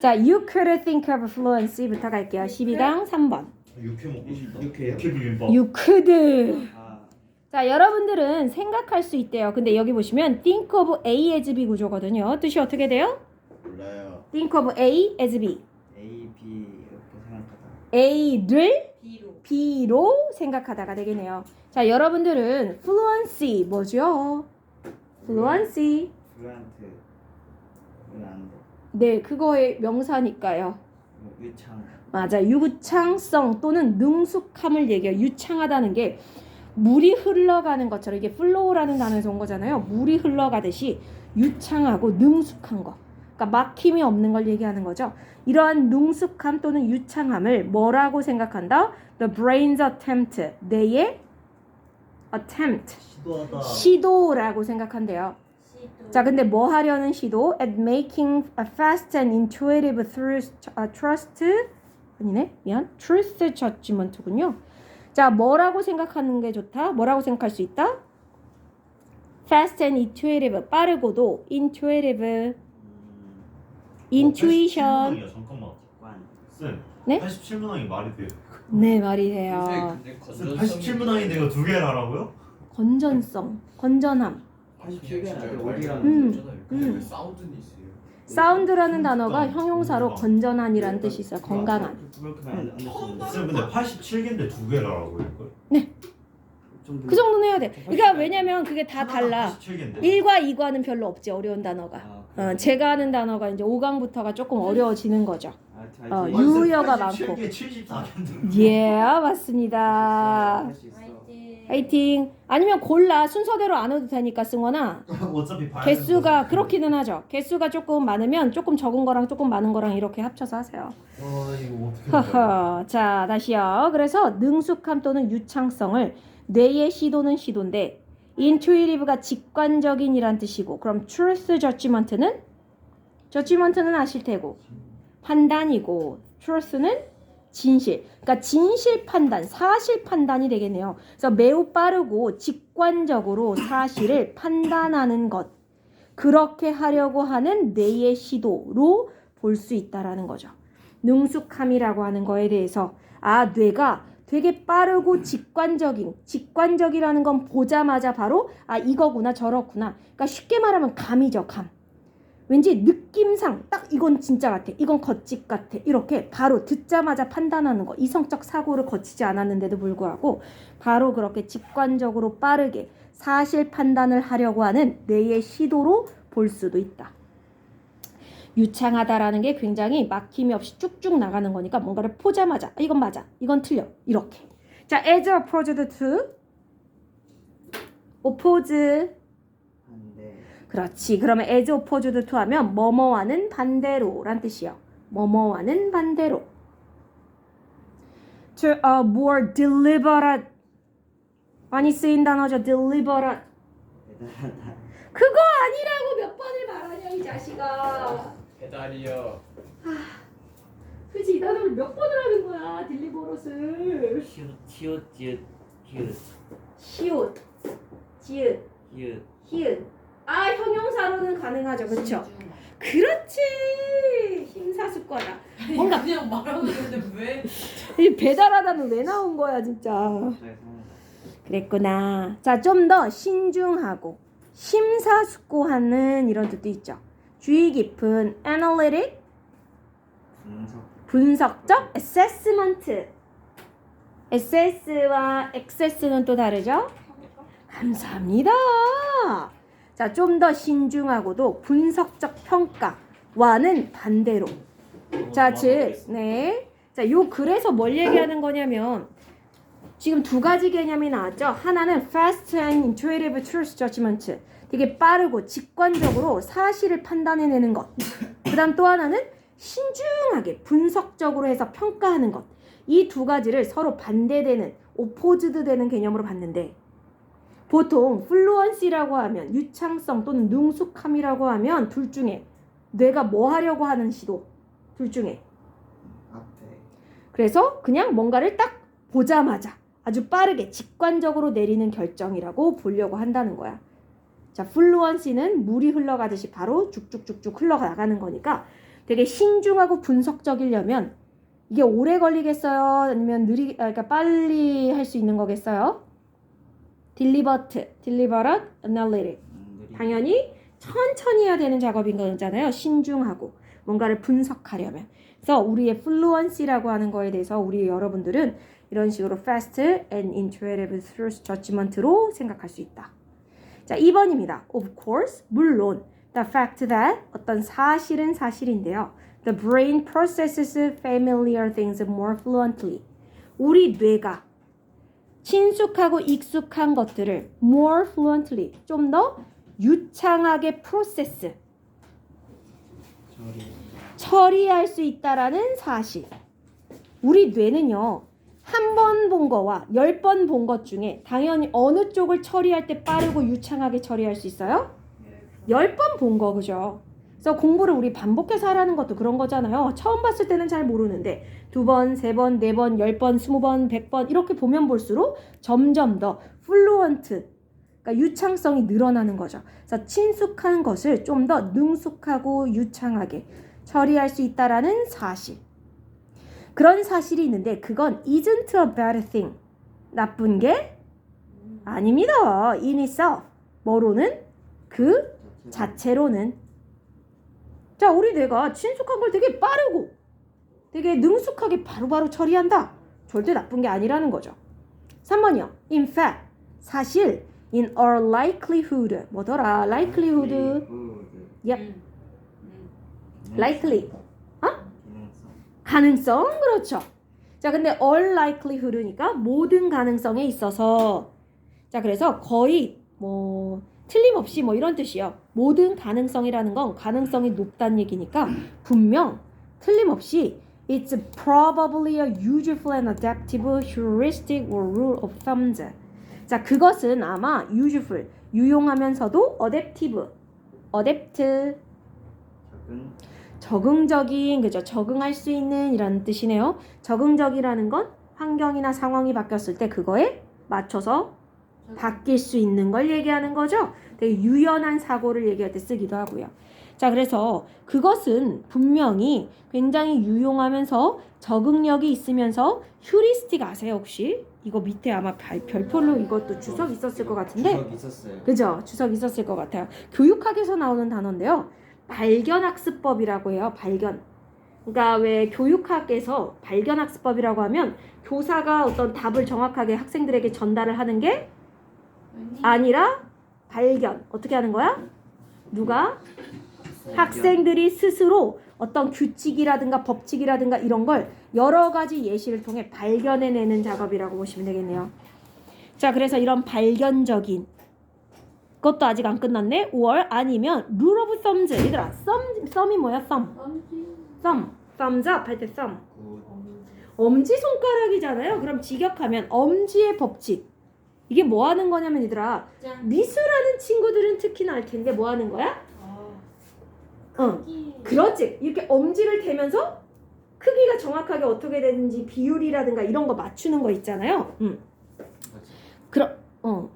자, you could think of fluency부터 갈게요. 12강 3번. 육회 먹고 싶다. 육회요? 육회 비빔밥. You could. 아, 자, 여러분들은 생각할 수 있대요. 근데 여기 보시면 think of A as B 구조거든요. 뜻이 어떻게 돼요? 몰라요. think of A as B. A, B 이렇게 생각하다. A를 B로 B로 생각하다가 되겠네요. 자, 여러분들은 fluency 뭐죠? fluency. 플루언트는 안 돼. 네, 그거의 명사니까요. 뭐 유창. 맞아. 유창성 또는 능숙함을 얘기해요. 유창하다는 게 물이 흘러가는 것처럼 이게 flow라는 단어에서 온 거잖아요. 물이 흘러가듯이 유창하고 능숙한 거. 그러니까 막힘이 없는 걸 얘기하는 거죠. 이러한 능숙함 또는 유창함을 뭐라고 생각한다? The brain's attempt. 뇌의 attempt. 시도하다. 시도라고 생각한대요. C도 자, 근데 뭐 하려는 시도? At making a fast and intuitive through trust 아니네, 미안, truth judgment군요. 자, 뭐라고 생각하는 게 좋다? 뭐라고 생각할 수 있다? Fast and intuitive, 빠르고도 intuitive, intuition. 87문항이야. 잠깐만. 관. 쌤. 네? 87문항이 말이 돼요. 네, 말이 돼요. 쌤 87문항인데 이거 두 개를 하라고요? 건전성, 건전함. 87개는 어디랑 음. 사운드는 있어요. 사운드라는 단어가 형용사로 건전한이라는 뜻이 있어요. 건강한. 그렇게 말안 됐습니다. 쌤 근데 87개인데 두 개를 하라고요 이걸? 그 정도는 해야 돼. 그러니까 왜냐면 그게 다 달라. 87개인데. 1과 2과는 별로 없지, 어려운 단어가. 제가 하는 단어가 이제 5강부터가 조금 어려워지는 거죠. 유효가 많고. 87개 74개인데. 예, 맞습니다. 할수 있어. 화이팅. 파이팅. 아니면 골라. 순서대로 안 해도 되니까, 승원아. 어차피 봐야 개수가 되는 거지. 그렇기는 하죠. 개수가 조금 많으면 조금 적은 거랑 조금 많은 거랑 이렇게 합쳐서 하세요. 이거 어떻게 한 거야? 허허. 자, 다시요. 그래서 능숙함 또는 유창성을 뇌의 시도는 시도인데 intuitive가 직관적인이란 뜻이고, 그럼 truth judgment는 아실 테고 판단이고, truth는 진실. 그러니까 진실 판단, 사실 판단이 되겠네요. 그래서 매우 빠르고 직관적으로 사실을 판단하는 것. 그렇게 하려고 하는 뇌의 시도로 볼 수 있다라는 거죠. 능숙함이라고 하는 거에 대해서 뇌가 되게 빠르고 직관적이라는 건 보자마자 바로 이거구나 저렇구나. 그러니까 쉽게 말하면 감이죠, 감. 왠지 느낌상 딱 이건 진짜 같아, 이건 거짓 같아, 이렇게 바로 듣자마자 판단하는 거. 이성적 사고를 거치지 않았는데도 불구하고 바로 그렇게 직관적으로 빠르게 사실 판단을 하려고 하는 뇌의 시도로 볼 수도 있다. 유창하다라는 게 굉장히 막힘이 없이 쭉쭉 나가는 거니까 뭔가를 보자마자 이건 맞아, 이건 틀려, 이렇게. 자, as opposed to, oppose. 반대. 그렇지. 그러면 as opposed to 하면 뭐뭐와는 반대로 란 뜻이요. 뭐뭐와는 반대로. To a more deliberate. 많이 쓰인 단어죠. deliberate. 대단하다. 그거 아니라고 몇 번을 말하냐 이 자식아. 배달이요. 그치, 이 단어를 몇 번을 하는 거야. 딜리버롯을. 티읕 히읗 시옷, 지읒, 히읗. 히읗. 형용사로는 가능하죠. 그쵸? 그렇지. 심사숙고하다. 뭔가 그냥 말하고 있는데 왜? 이 배달하다는 왜 나온 거야 진짜. 그랬구나. 자, 좀 더 신중하고 심사숙고하는 이런 뜻도 있죠. 주의 깊은 analytic, 분석적, assessment. assess와 access는 또 다르죠? 감사합니다. 자, 좀 더 신중하고도 분석적 평가와는 반대로. 자, 즉, 네. 자, 요 글에서 뭘 얘기하는 거냐면 지금 두 가지 개념이 나왔죠. 하나는 fast and intuitive truth judgment. 되게 빠르고 직관적으로 사실을 판단해내는 것. 그 다음 또 하나는 신중하게 분석적으로 해서 평가하는 것. 이 두 가지를 서로 반대되는, opposed 되는 개념으로 봤는데 보통 fluency라고 하면 유창성 또는 능숙함이라고 하면 둘 중에 뇌가 뭐 하려고 하는 시도? 둘 중에. 앞에. 그래서 그냥 뭔가를 딱 보자마자 아주 빠르게 직관적으로 내리는 결정이라고 보려고 한다는 거야. 자, fluency는 물이 흘러가듯이 바로 쭉쭉쭉쭉 흘러나가는 거니까 되게 신중하고 분석적이려면 이게 오래 걸리겠어요? 아니면 그러니까 빨리 할 수 있는 거겠어요? deliberate, analytic. 당연히 천천히 해야 되는 작업인 거잖아요. 신중하고 뭔가를 분석하려면. 그래서 우리의 fluency라고 하는 거에 대해서 우리 여러분들은 이런 식으로 fast and intuitive through judgment로 생각할 수 있다. 자, 2번입니다. Of course, 물론 the fact that 어떤 사실은 사실인데요. The brain processes familiar things more fluently. 우리 뇌가 친숙하고 익숙한 것들을 more fluently, 좀 더 유창하게 프로세스, 처리할 수 있다라는 사실. 우리 뇌는요, 한 번 본 거와 10번 본 것 중에 당연히 어느 쪽을 처리할 때 빠르고 유창하게 처리할 수 있어요? 10번 본 거, 그죠? 그래서 공부를 우리 반복해서 하라는 것도 그런 거잖아요. 처음 봤을 때는 잘 모르는데 2번, 3번, 4번, 10번, 20번, 100번 이렇게 보면 볼수록 점점 더 fluent, 그러니까 유창성이 늘어나는 거죠. 그래서 친숙한 것을 좀 더 능숙하고 유창하게 처리할 수 있다라는 사실. 그런 사실이 있는데 그건 isn't a bad thing. 나쁜 게 아닙니다. in itself. 뭐로는? 그 자체로는. 자, 우리 뇌가 친숙한 걸 되게 빠르고 되게 능숙하게 바로바로 처리한다. 절대 나쁜 게 아니라는 거죠. 3번이요. In fact, 사실 in all likelihood. 뭐더라? likelihood. Yep. likely. 가능성. 그렇죠. 자, 근데 all likelihood니까 모든 가능성에 있어서. 자, 그래서 거의 뭐 틀림없이 뭐 이런 뜻이요. 모든 가능성이라는 건 가능성이 높다는 얘기니까 분명 틀림없이 it's probably a useful and adaptive heuristic or rule of thumbs. 자, 그것은 아마 useful, 유용하면서도 adaptive, 적응적인, 그죠? 적응할 수 있는 이런 뜻이네요. 적응적이라는 건 환경이나 상황이 바뀌었을 때 그거에 맞춰서 바뀔 수 있는 걸 얘기하는 거죠. 되게 유연한 사고를 얘기할 때 쓰기도 하고요. 자, 그래서 그것은 분명히 굉장히 유용하면서 적응력이 있으면서 휴리스틱 아세요 혹시? 이거 밑에 아마 별표로 이것도 주석 있었을 것 같은데. 주석 있었어요. 그죠? 주석 있었을 것 같아요. 교육학에서 나오는 단어인데요. 발견학습법이라고 해요. 발견. 그러니까 왜 교육학에서 발견학습법이라고 하면 교사가 어떤 답을 정확하게 학생들에게 전달을 하는 게 아니라 발견. 어떻게 하는 거야? 누가? 학생들이 스스로 어떤 규칙이라든가 법칙이라든가 이런 걸 여러 가지 예시를 통해 발견해내는 작업이라고 보시면 되겠네요. 자, 그래서 이런 발견적인 그것도 아직 안 끝났네. 5월 아니면 rule of thumbs. 얘들아, thumb이 뭐야? thumbs up 할 때 thumb. 엄지손가락이잖아요. 그럼 직역하면 엄지의 법칙. 이게 뭐 하는 거냐면 얘들아, 미술하는 친구들은 특히나 알 텐데 뭐 하는 거야? 그렇지. 이렇게 엄지를 대면서 크기가 정확하게 어떻게 되는지 비율이라든가 이런 거 맞추는 거 있잖아요.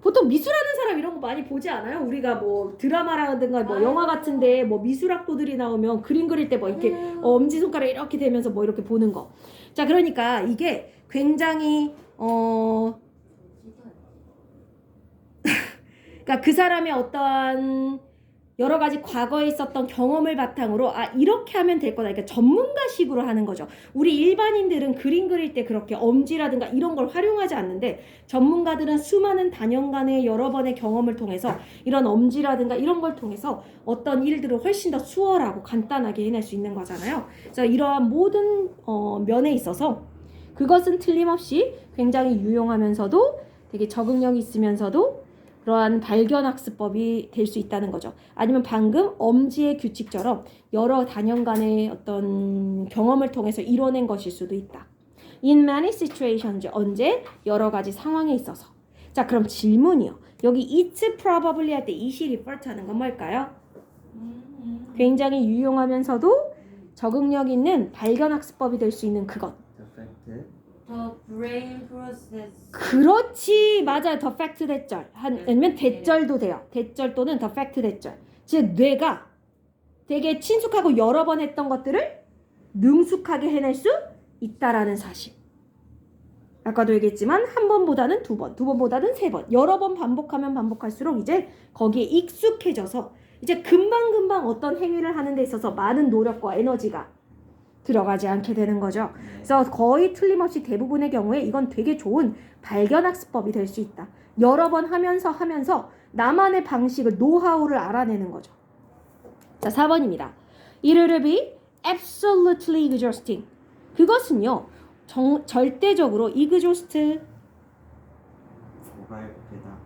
보통 미술하는 사람 이런 거 많이 보지 않아요? 우리가 뭐 드라마라든가 뭐 영화 같은데 뭐 미술학도들이 나오면 그림 그릴 때 뭐 이렇게 엄지손가락 이렇게 대면서 뭐 이렇게 보는 거. 자, 그러니까 이게 굉장히 그러니까 그 사람의 어떠한 여러 가지 과거에 있었던 경험을 바탕으로 이렇게 하면 될 거다. 그러니까 전문가식으로 하는 거죠. 우리 일반인들은 그림 그릴 때 그렇게 엄지라든가 이런 걸 활용하지 않는데 전문가들은 수많은 단연간의 여러 번의 경험을 통해서 이런 엄지라든가 이런 걸 통해서 어떤 일들을 훨씬 더 수월하고 간단하게 해낼 수 있는 거잖아요. 그래서 이러한 모든 면에 있어서 그것은 틀림없이 굉장히 유용하면서도 되게 적응력이 있으면서도 그러한 발견학습법이 될 수 있다는 거죠. 아니면 방금 엄지의 규칙처럼 여러 단연간의 어떤 경험을 통해서 이뤄낸 것일 수도 있다. In many situations, 언제? 여러 가지 상황에 있어서. 자, 그럼 질문이요. 여기 it's probably 할 때 이시 refer 하는 건 뭘까요? 굉장히 유용하면서도 적응력 있는 발견학습법이 될 수 있는 그것. The brain process. 그렇지, 맞아요. the fact 대절 아니면 대절도 돼요. 대절 또는 the fact 대절. 즉 뇌가 되게 친숙하고 여러 번 했던 것들을 능숙하게 해낼 수 있다라는 사실. 아까도 얘기했지만 한 번보다는 두 번, 두 번보다는 세 번, 여러 번 반복하면 반복할수록 이제 거기에 익숙해져서 이제 금방금방 어떤 행위를 하는 데 있어서 많은 노력과 에너지가 들어가지 않게 되는 거죠. 그래서 거의 틀림없이 대부분의 경우에 이건 되게 좋은 발견학습법이 될 수 있다. 여러 번 하면서 나만의 방식을, 노하우를 알아내는 거죠. 자, 4번입니다. It will be absolutely exhausting. 그것은요, 절대적으로 exhaust, 고갈되다.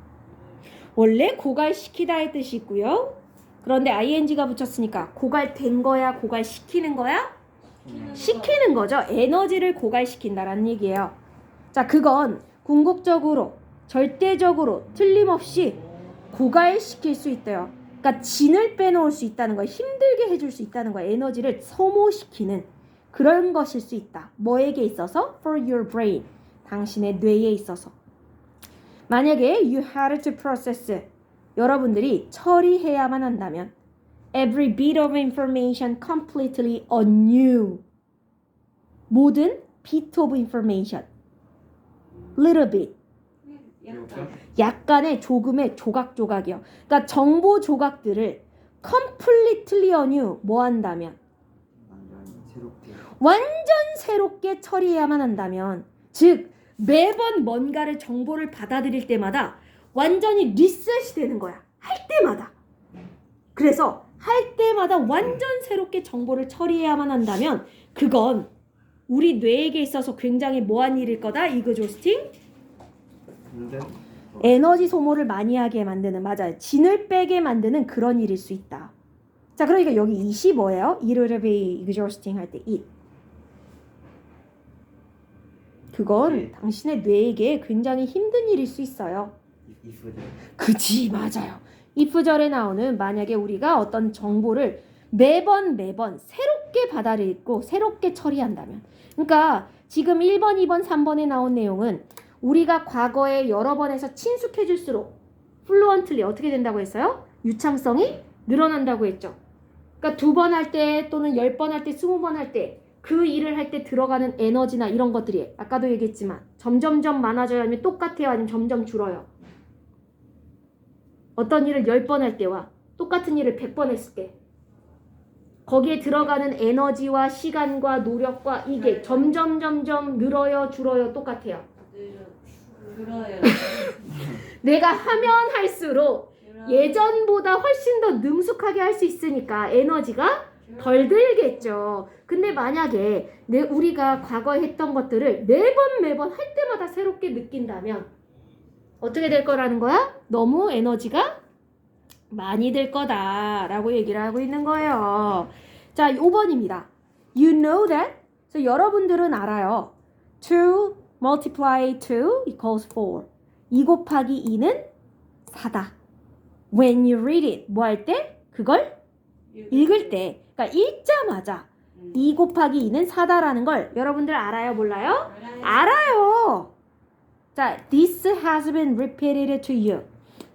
원래 고갈시키다의 뜻이 있고요. 그런데 ing가 붙였으니까 고갈된 거야, 고갈시키는 거야? 시키는 거죠. 에너지를 고갈시킨다라는 얘기예요. 자, 그건 궁극적으로, 절대적으로, 틀림없이 고갈시킬 수 있대요. 그러니까 진을 빼놓을 수 있다는 거예요. 힘들게 해줄 수 있다는 거예요. 에너지를 소모시키는 그런 것일 수 있다. 뭐에게 있어서? For your brain. 당신의 뇌에 있어서. 만약에 you had to process, 여러분들이 처리해야만 한다면 every bit of information completely anew. 모든 bit of information. little bit. 약간의 조금의 조각조각이요. 그러니까 정보 조각들을 completely anew 뭐 한다면? 완전 새롭게 처리해야만 한다면, 즉 매번 뭔가를 정보를 받아들일 때마다 완전히 리셋이 되는 거야. 할 때마다. 그래서 할 때마다 완전 새롭게 정보를 처리해야만 한다면 그건 우리 뇌에게 있어서 굉장히 뭐한 일일 거다. exhausting. 에너지 소모를 많이 하게 만드는, 맞아요. 진을 빼게 만드는 그런 일일 수 있다. 자, 그러니까 여기 20 뭐예요? It will be exhausting 할 때 it. 그건 당신의 뇌에게 굉장히 힘든 일일 수 있어요. 그치, 맞아요. if절에 나오는, 만약에 우리가 어떤 정보를 매번 새롭게 받아들이고 새롭게 처리한다면, 그러니까 지금 1번, 2번, 3번에 나온 내용은 우리가 과거에 여러 번 해서 친숙해질수록 fluently 어떻게 된다고 했어요? 유창성이 늘어난다고 했죠. 그러니까 2번 할 때 또는 10번 할 때 20번 할 때 그 일을 할 때 들어가는 에너지나 이런 것들이 아까도 얘기했지만 점점점 많아져요? 아니면 똑같아요? 아니면 점점 줄어요? 어떤 일을 10번 할 때와 똑같은 일을 100번 했을 때 거기에 들어가는 에너지와 시간과 노력과 이게 점점 늘어요? 줄어요? 똑같아요? 줄어요. 내가 하면 할수록 예전보다 훨씬 더 능숙하게 할 수 있으니까 에너지가 덜 들겠죠. 근데 만약에 우리가 과거에 했던 것들을 매번 할 때마다 새롭게 느낀다면 어떻게 될 거라는 거야? 너무 에너지가 많이 들 거다라고 얘기를 하고 있는 거예요. 자, 5번입니다. You know that? 그래서 여러분들은 알아요. 2 multiply 2 equals 4. 2 곱하기 2는 4다. When you read it, 뭐 할 때? 그걸 읽을 때. 그러니까 읽자마자 2 곱하기 2는 4다라는 걸 여러분들 알아요? 몰라요? 알아요. 자, this has been repeated to you.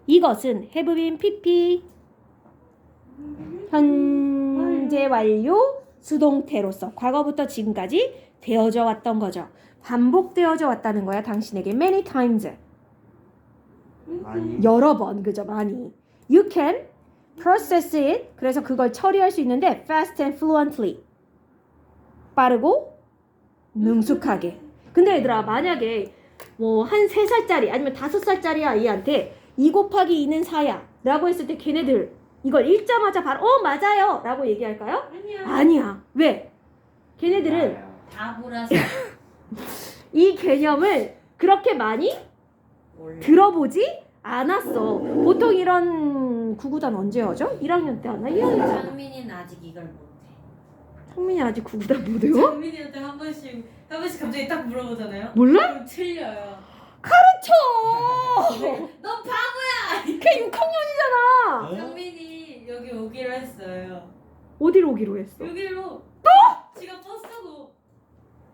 이것은 have been PP 현재 완료 수동태로서 과거부터 지금까지 되어져 왔던 거죠. 반복되어져 왔다는 거야. 당신에게 many times. 많이. 여러 번, 그죠? 많이. You can process it. 그래서 그걸 처리할 수 있는데 fast and fluently. 빠르고 능숙하게. 근데 얘들아, 만약에 뭐 한 3살짜리 아니면 5살짜리 아이한테 2 곱하기 2는 4야 라고 했을 때 걔네들 이걸 읽자마자 바로 맞아요 라고 얘기할까요? 아니야. 왜? 걔네들은 다 몰아서. 이 개념을 그렇게 많이 들어보지 않았어. 보통 이런 구구단 언제 하죠? 1학년 때 하나? 2학년 때 하나? 장민이는 아직 이걸 못해. 성민이 아직 구구단 못해요? 장민이한테 한 번씩 갑자기 딱 물어보잖아요. 몰라? 그럼 틀려요. 가르쳐! 너 바보야! 걔 6학년이잖아. 장민이 여기 오기로 했어요. 어디로 오기로 했어? 여기로. 지가 버스고.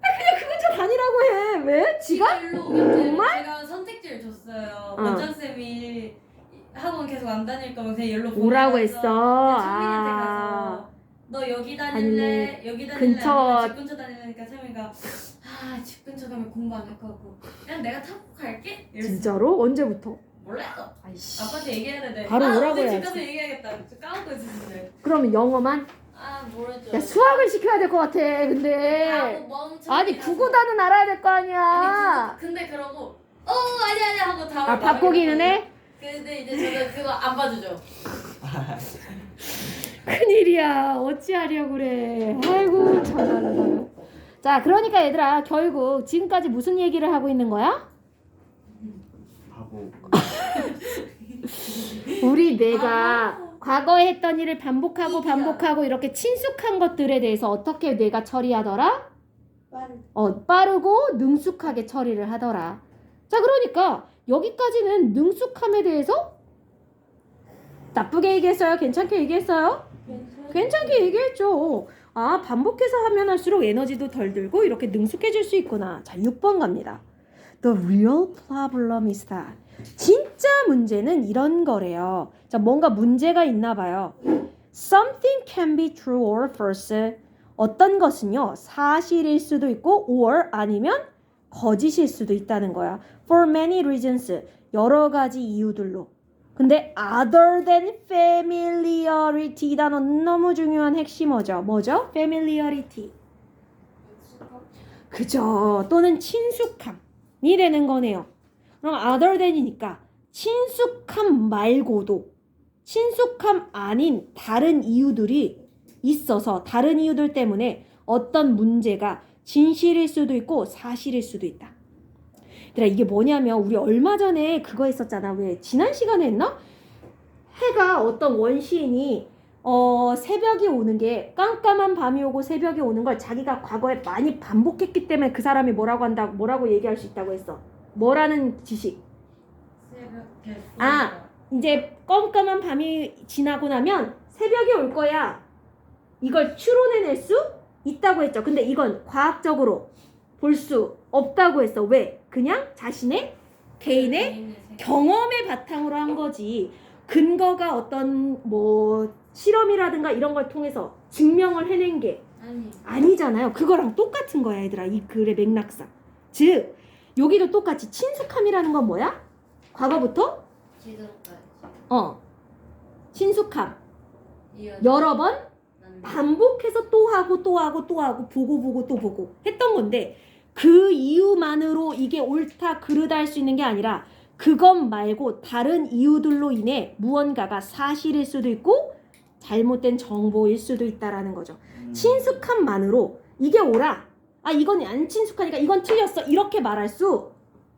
그냥 그 근처 다니라고 해. 왜? 지가? 일로 오겠지. 정말? 제가 선택지를 줬어요. 어. 원장쌤이 학원 계속 안 다닐 거면 그냥 일로 오라고 보내서 했어. 장민이한테 가서 너 여기 다닐래? 다닐래? 여기 다닐래? 근처- 아니면 집 근처 다니니까 채민이가 집 근처 가면 공부 안 할 거고 그냥 내가 타고 갈게? 이랬어. 진짜로? 언제부터? 몰라요. 아이씨. 아빠한테 얘기해야 되는데 바로 오라고 오늘 집 해야지. 가서 얘기해야겠다. 까먹고 있었는데. 그러면 영어만? 모르죠. 야 수학을 시켜야 될 것 같아. 근데 아니 구구단은 알아야 될 거 아니야. 근데 그러고 아니야 하고 다음에 아 바꾸기는 해? 근데 이제 저는 그거 안 봐주죠. 큰일이야. 어찌하려고 그래. 아이고 참말로. 자 그러니까 얘들아 결국 지금까지 무슨 얘기를 하고 있는 거야? 하고 우리 뇌가 과거에 했던 일을 반복하고 이렇게 친숙한 것들에 대해서 어떻게 뇌가 처리하더라? 빠르고 능숙하게 처리를 하더라. 자 그러니까 여기까지는 능숙함에 대해서 나쁘게 얘기했어요? 괜찮게 얘기했어요? 괜찮게 얘기했죠. 아 반복해서 하면 할수록 에너지도 덜 들고 이렇게 능숙해질 수 있구나. 자 6번 갑니다. The real problem is that. 진짜 문제는 이런 거래요. 자 뭔가 문제가 있나 봐요. Something can be true or false. 어떤 것은요 사실일 수도 있고 or 아니면 거짓일 수도 있다는 거야. For many reasons. 여러 가지 이유들로. 근데 other than familiarity 단어 너무 중요한 핵심어죠. 뭐죠? familiarity. 그죠. 또는 친숙함이 되는 거네요. 그럼 other than이니까 친숙함 말고도 친숙함 아닌 다른 이유들이 있어서 다른 이유들 때문에 어떤 문제가 진실일 수도 있고 사실일 수도 있다. 얘들아 이게 뭐냐면 우리 얼마 전에 그거 했었잖아. 왜 지난 시간에 했나? 해가 어떤 원시인이 새벽이 오는 게 깜깜한 밤이 오고 새벽이 오는 걸 자기가 과거에 많이 반복했기 때문에 그 사람이 뭐라고 얘기할 수 있다고 했어. 뭐라는 지식? 이제 깜깜한 밤이 지나고 나면 새벽이 올 거야. 이걸 추론해낼 수 있다고 했죠. 근데 이건 과학적으로 볼 수 없다고 했어. 왜? 그냥 자신의 개인의 경험의 바탕으로 한 거지. 근거가 어떤 뭐 실험이라든가 이런 걸 통해서 증명을 해낸 게 아니잖아요. 그거랑 똑같은 거야, 얘들아. 이 글의 맥락상. 즉 여기도 똑같이 친숙함이라는 건 뭐야? 과거부터 친숙함. 여러 번 반복해서 또 하고 보고 또 보고 했던 건데 그 이유만으로 이게 옳다 그르다 할 수 있는 게 아니라 그것 말고 다른 이유들로 인해 무언가가 사실일 수도 있고 잘못된 정보일 수도 있다라는 거죠. 친숙함만으로 이게 옳아. 이건 안 친숙하니까 이건 틀렸어. 이렇게 말할 수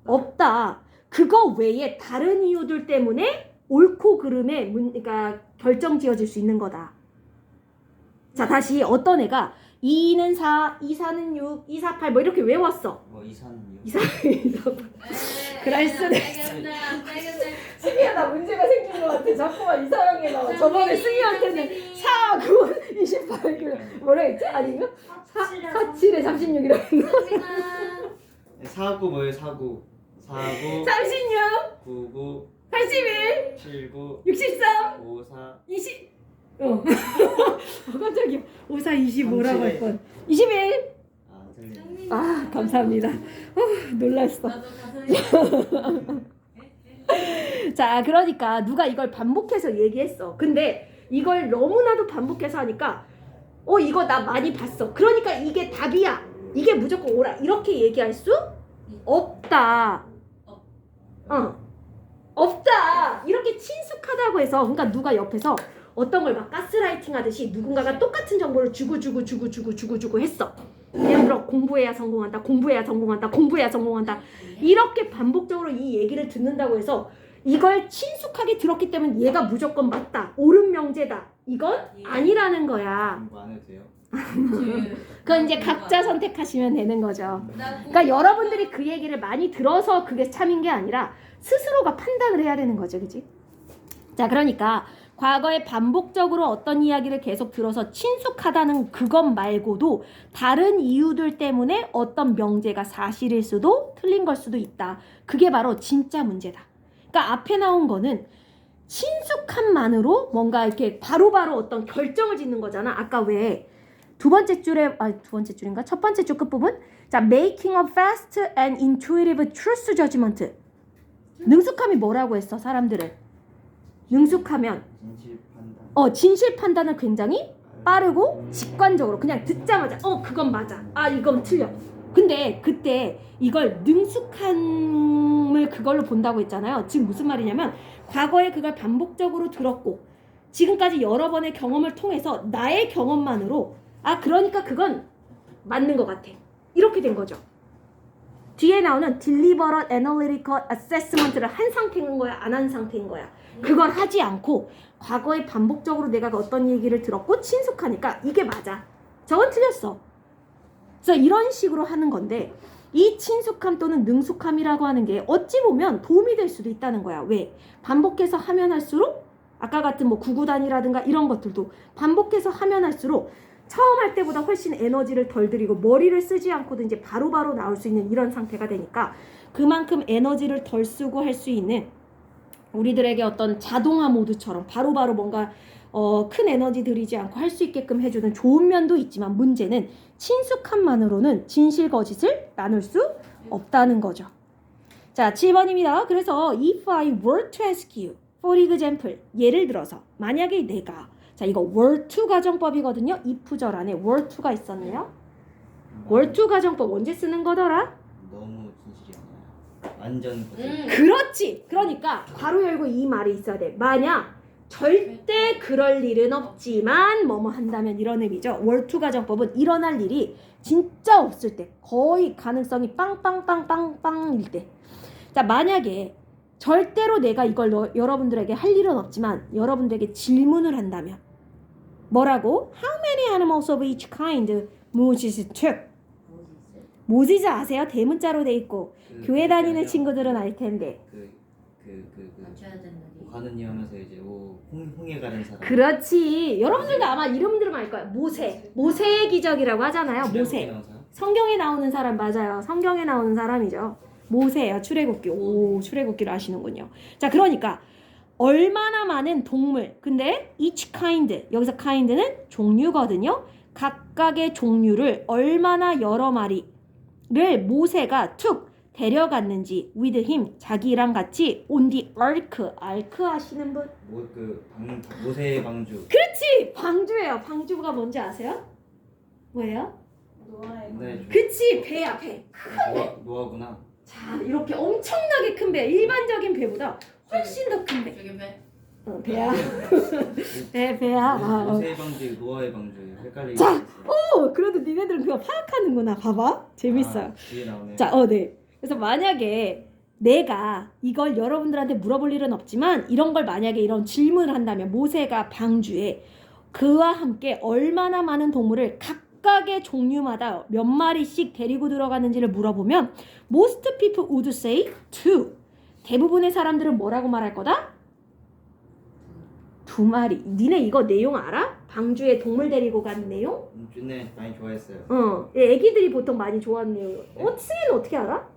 없다. 그거 외에 다른 이유들 때문에 옳고 그름에 그러니까 결정지어질 수 있는 거다. 자 다시 어떤 애가 2는 4, 2, 4는 6, 2, 4, 8 뭐 이렇게 외웠어. 뭐 이사는요? 2, 4, 그럴 수도 있어. 승희야 나 문제가 생긴 것 같아. 자꾸만 이상하게 나와. 저번에 승희한테는 4, 9, 28 뭐라 했지? 아닌가? 4, 7에 36이라고 했나? 49 뭐예요? 49 36 99 81 79 63 54 20 깜짝이야. 54, 25라고 할 뻔. 21 틀리네. 감사합니다. 놀랐어. 나도 가슴이 자 그러니까 누가 이걸 반복해서 얘기했어. 근데 이걸 너무나도 반복해서 하니까 이거 나 많이 봤어. 그러니까 이게 답이야. 이게 무조건 옳아. 이렇게 얘기할 수 없다. 없다. 이렇게 친숙하다고 해서 그러니까 누가 옆에서 어떤 걸 막 가스라이팅 하듯이 누군가가 똑같은 정보를 주고 했어. 예를 들어 공부해야 성공한다. 이렇게 반복적으로 이 얘기를 듣는다고 해서 이걸 친숙하게 들었기 때문에 얘가 무조건 맞다. 옳은 명제다. 이건 아니라는 거야. 공부 안 해도 돼요? 그건 이제 각자 선택하시면 되는 거죠. 그러니까 여러분들이 그 얘기를 많이 들어서 그게 참인 게 아니라 스스로가 판단을 해야 되는 거죠. 그치? 자 그러니까 과거에 반복적으로 어떤 이야기를 계속 들어서 친숙하다는 그것 말고도 다른 이유들 때문에 어떤 명제가 사실일 수도 틀린 걸 수도 있다. 그게 바로 진짜 문제다. 그러니까 앞에 나온 거는 친숙함만으로 뭔가 이렇게 바로바로 어떤 결정을 짓는 거잖아. 아까 왜 두 번째 줄에 두 번째 줄인가? 첫 번째 줄 끝부분. 자, making a fast and intuitive truth judgment. 능숙함이 뭐라고 했어? 사람들을. 능숙하면 진실 판단. 진실 판단을 굉장히 빠르고 직관적으로 그냥 듣자마자 그건 맞아. 이건 틀려. 근데 그때 이걸 능숙함을 그걸로 본다고 했잖아요. 지금 무슨 말이냐면 과거에 그걸 반복적으로 들었고 지금까지 여러 번의 경험을 통해서 나의 경험만으로 그러니까 그건 맞는 것 같아. 이렇게 된 거죠. 뒤에 나오는 deliberate analytical assessment를 한 상태인 거야, 안 한 상태인 거야. 그걸 하지 않고 과거에 반복적으로 내가 어떤 얘기를 들었고 친숙하니까 이게 맞아. 저건 틀렸어. 그래서 이런 식으로 하는 건데 이 친숙함 또는 능숙함이라고 하는 게 어찌 보면 도움이 될 수도 있다는 거야. 왜? 반복해서 하면 할수록 아까 같은 뭐 구구단이라든가 이런 것들도 반복해서 하면 할수록 처음 할 때보다 훨씬 에너지를 덜 들이고 머리를 쓰지 않고도 이제 바로바로 나올 수 있는 이런 상태가 되니까 그만큼 에너지를 덜 쓰고 할 수 있는 우리들에게 어떤 자동화 모드처럼 바로바로 뭔가 큰 에너지 들이지 않고 할 수 있게끔 해주는 좋은 면도 있지만 문제는 친숙함만으로는 진실 거짓을 나눌 수 없다는 거죠. 자, 7번입니다. 그래서 if I were to ask you, for example, 예를 들어서 만약에 내가 자, 이거 were to 가정법이거든요. if절 안에 were to가 있었네요. were to 가정법 언제 쓰는 거더라? 너무 진실이 아니야. 완전 거짓. 그렇지. 그러니까 괄호 열고 이 말이 있어야 돼. 만약 절대 그럴 일은 없지만 뭐뭐 한다면 이런 의미죠. were to 가정법은 일어날 일이 진짜 없을 때 거의 가능성이 빵빵빵빵빵일 때. 자, 만약에 절대로 내가 이걸 여러분들에게 할 일은 없지만 여러분들에게 질문을 한다면 뭐라고? How many animals of each kind Moses took? 모지스 아세요? 대문자로 돼 있고 교회 다니는 친구들은 알 텐데. 맞춰야 된다. 가는 일 하면서 이제 홍해 가는 사람. 그렇지. 여러분들도 아마 이름 들으면 알 거야. 모세의 기적이라고 하잖아요. 모세. 성경에 나오는 사람 맞아요. 성경에 나오는 사람이죠. 모세예요. 출애굽기. 오, 출애굽기를 아시는군요. 자, 그러니까 얼마나 많은 동물. 근데 each kind. 여기서 kind는 종류거든요. 각각의 종류를 얼마나 여러 마리를 모세가 툭 데려갔는지 with him 자기랑 같이 on the ark. ark 아시는 분? 모세의 방주. 그렇지. 방주예요. 방주가 뭔지 아세요? 뭐예요? 노아의 네. 그치. 배야 배. 노아구나. 자, 이렇게 엄청나게 큰 배. 일반적인 배보다 훨씬 더 큰 배. 저기 배. 배야. 배야. 모세의 방주, 노아의 방주. 헷갈리게. 자, 그래도 니네들은 그거 파악하는구나. 봐봐. 재밌어요. 뒤에 나오네. 자, 네. 그래서 만약에 내가 이걸 여러분들한테 물어볼 일은 없지만 이런 걸 만약에 이런 질문을 한다면 모세가 방주에 그와 함께 얼마나 많은 동물을 각각의 종류마다 몇 마리씩 데리고 들어가는지를 물어보면 most people would say two. 대부분의 사람들은 뭐라고 말할 거다? 2마리. 니네 이거 내용 알아? 방주에 동물 데리고 가는 내용? 네, 많이 좋아했어요. 애기들이 보통 많이 좋아하는 내용. 스이는 어떻게 알아?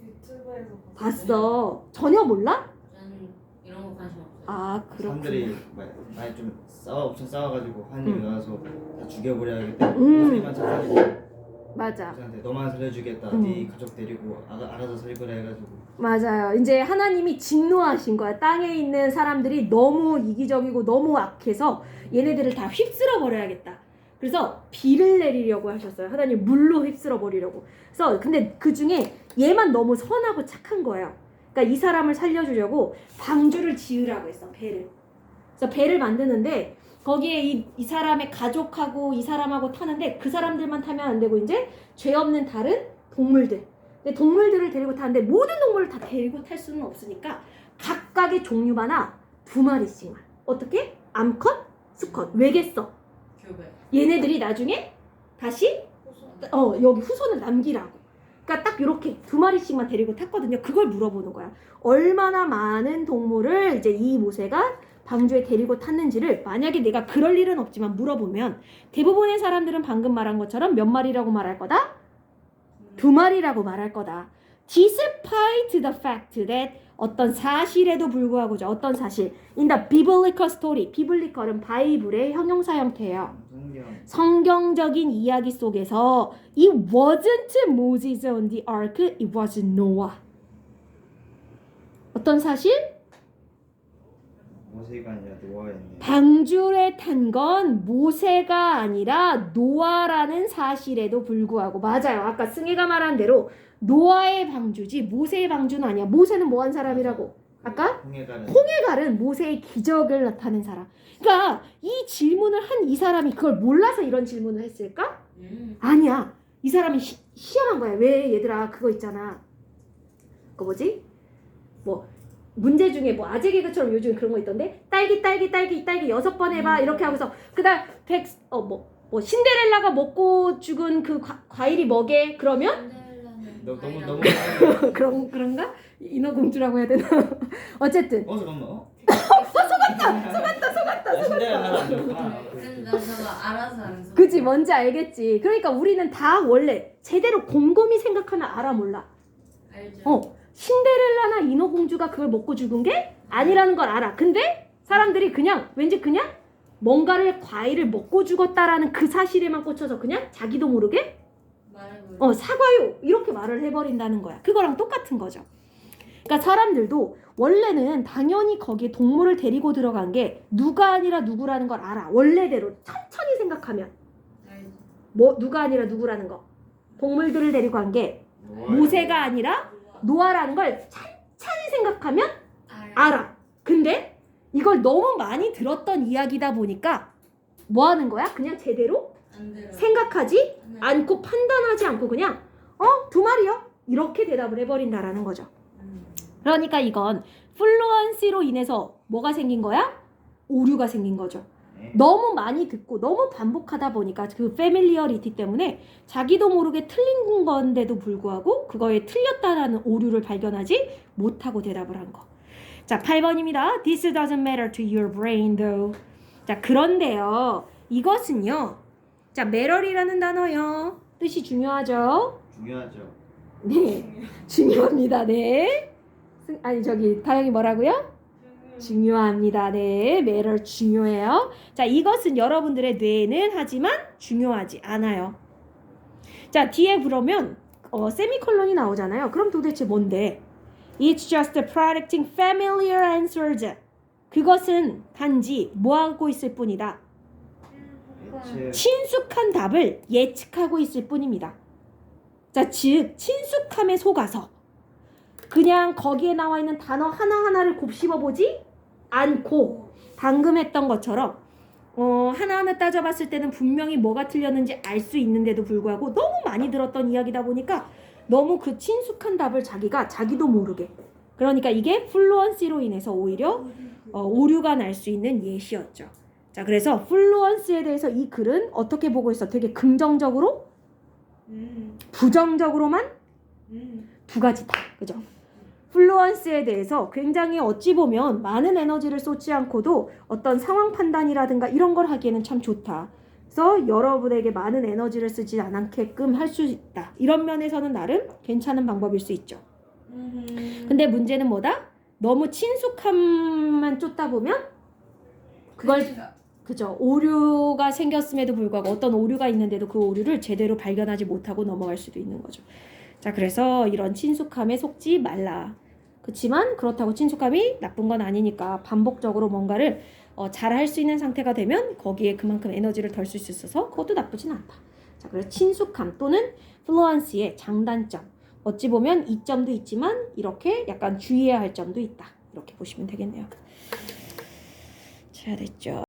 유튜브에서 봤어. 전혀 몰라? 저는 이런 거 관심 없어요. 사람들이 그렇구나. 많이 좀 엄청 싸워가지고 하나님이 와서 다 죽여버려야겠다. 모세만 찾아가지고 맞아. 모세한테 너만 살려주겠다. 네 가족 데리고 알아서 살거라 해가지고. 맞아요. 이제 하나님이 진노하신 거야. 땅에 있는 사람들이 너무 이기적이고 너무 악해서 얘네들을 다 휩쓸어 버려야겠다. 그래서 비를 내리려고 하셨어요. 하나님 물로 휩쓸어 버리려고. 그래서 근데 그 중에 얘만 너무 선하고 착한 거예요. 그러니까 이 사람을 살려주려고 방주를 지으라고 했어. 배를. 그래서 배를 만드는데 거기에 이 사람의 가족하고 이 사람하고 타는데 그 사람들만 타면 안 되고 이제 죄 없는 다른 동물들. 근데 동물들을 데리고 타는데 모든 동물을 다 데리고 탈 수는 없으니까 각각의 종류마다 2마리씩만. 어떻게? 암컷, 수컷. 왜겠어? 교배. 얘네들이 나중에 다시 여기 후손을 남기라고. 그러니까 딱 이렇게 2마리씩만 데리고 탔거든요. 그걸 물어보는 거야. 얼마나 많은 동물을 이제 이 모세가 방주에 데리고 탔는지를 만약에 내가 그럴 일은 없지만 물어보면 대부분의 사람들은 방금 말한 것처럼 몇 마리라고 말할 거다? 2마리라고 말할 거다. Despite the fact that 어떤 사실에도 불구하고죠. 어떤 사실. In the biblical story. biblical은 바이블의 형용사 형태예요. 성경적인 이야기 속에서 It wasn't Moses on the ark, it was Noah. 어떤 사실? 모세가 아니라 노아였네. 방주에 탄 건 모세가 아니라 노아라는 사실에도 불구하고 맞아요. 아까 승희가 말한 대로 노아의 방주지 모세의 방주는 아니야. 모세는 뭐 한 사람이라고? 아까? 홍해갈은 모세의 기적을 나타낸 사람. 그러니까 이 질문을 한 이 사람이 그걸 몰라서 이런 질문을 했을까? 아니야. 이 사람이 시험한 거야. 왜 얘들아 그거 있잖아. 그거 뭐지? 뭐 문제 중에 뭐 아재 개그처럼 요즘 그런 거 있던데 딸기 6번 해봐 이렇게 하고서 그다음 뭐 신데렐라가 먹고 죽은 그 과일이 뭐게? 그러면 너무 그런가? 인어공주라고 해야 되나? 어쨌든 잠깐만. 속았다. 근데 나 저거 알아서 안 써. 그치 뭔지 알겠지. 그러니까 우리는 다 원래 제대로 곰곰이 생각하면 알아 몰라. 알죠. 신데렐라나 인어공주가 그걸 먹고 죽은 게 아니라는 걸 알아. 근데 사람들이 왠지 그냥 뭔가를 과일을 먹고 죽었다라는 그 사실에만 꽂혀서 그냥 자기도 모르게 사과요 이렇게 말을 해버린다는 거야. 그거랑 똑같은 거죠. 그러니까 사람들도 원래는 당연히 거기에 동물을 데리고 들어간 게 누가 아니라 누구라는 걸 알아. 원래대로 천천히 생각하면 누가 아니라 누구라는 거. 동물들을 데리고 간 게 모세가 아니라 노아라는 걸 천천히 생각하면 알아. 근데 이걸 너무 많이 들었던 이야기다 보니까 뭐 하는 거야? 그냥 제대로 생각하지 않고 판단하지 않고 그냥 두 마리요? 이렇게 대답을 해버린다라는 거죠. 그러니까 이건 플루언시로 인해서 뭐가 생긴 거야? 오류가 생긴 거죠. 너무 많이 듣고 너무 반복하다 보니까 그 패밀리어리티 때문에 자기도 모르게 틀린 건데도 불구하고 그거에 틀렸다라는 오류를 발견하지 못하고 대답을 한 거. 자, 8번입니다. This doesn't matter to your brain though. 자, 그런데요. 이것은요. 자, matter이라는 단어요. 뜻이 중요하죠? 중요하죠. 네. 중요합니다. 네. 다영이 뭐라고요? 중요합니다. 네. matter 중요해요. 자, 이것은 여러분들의 뇌에는 하지만 중요하지 않아요. 자, 뒤에 그러면 세미콜론이 나오잖아요. 그럼 도대체 뭔데? It's just predicting familiar answers. 그것은 단지 뭐하고 있을 뿐이다. 친숙한 답을 예측하고 있을 뿐입니다. 자, 즉 친숙함에 속아서 그냥 거기에 나와 있는 단어 하나하나를 곱씹어보지 않고 방금 했던 것처럼 하나하나 따져봤을 때는 분명히 뭐가 틀렸는지 알 수 있는데도 불구하고 너무 많이 들었던 이야기다 보니까 너무 그 친숙한 답을 자기도 모르게. 그러니까 이게 플루언시로 인해서 오히려 오류가 날 수 있는 예시였죠. 자, 그래서 플루언스에 대해서 이 글은 어떻게 보고 있어? 되게 긍정적으로? 부정적으로만? 두 가지다. 그죠? 플루언스에 대해서 굉장히 어찌 보면 많은 에너지를 쏟지 않고도 어떤 상황 판단이라든가 이런 걸 하기에는 참 좋다. 그래서 여러분에게 많은 에너지를 쓰지 않게끔 할 수 있다. 이런 면에서는 나름 괜찮은 방법일 수 있죠. 근데 문제는 뭐다? 너무 친숙함만 쫓다 보면 그걸 그죠. 오류가 생겼음에도 불구하고 어떤 오류가 있는데도 그 오류를 제대로 발견하지 못하고 넘어갈 수도 있는 거죠. 자, 그래서 이런 친숙함에 속지 말라. 그렇지만 그렇다고 친숙함이 나쁜 건 아니니까 반복적으로 뭔가를 잘할 수 있는 상태가 되면 거기에 그만큼 에너지를 덜 쓸 수 있어서 그것도 나쁘진 않다. 자, 그래서 친숙함 또는 플루언시의 장단점. 어찌 보면 이점도 있지만 이렇게 약간 주의해야 할 점도 있다. 이렇게 보시면 되겠네요. 자, 됐죠.